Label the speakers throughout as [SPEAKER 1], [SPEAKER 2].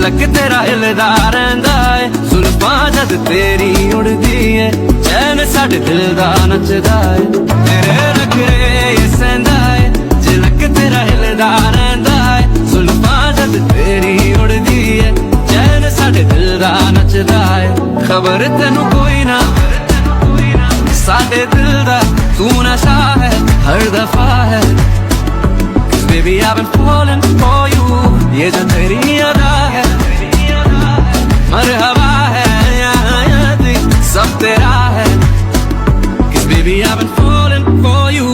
[SPEAKER 1] झलक तेरा हिलदा रहिंदा है जुल्फां जद तेरी उड़दी है चैन साडे दिल दा नचदा है तेरे नखरे ये सहंदा है झलक तेरा हिलदा रहिंदा है जुल्फां जद तेरी उड़दी है चैन साडे दिल दा नचदा है खबर तेनू कोई ना साडे दिल दा तू नशा है हर दफा है Baby I've been falling for you ये जो तेरी अदा है मरहबा है याद सब तेरा है Cause baby I've been falling for you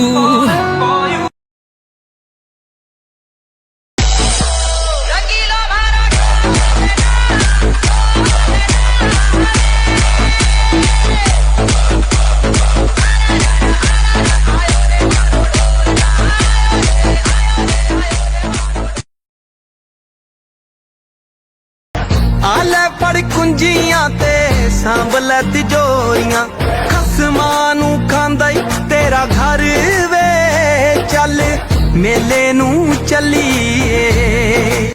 [SPEAKER 2] आले पड़ कुंजियां ते सांभल तिजोरियां खसमां नू खांदा ई तेरा घर वे चल मेले नू चलीए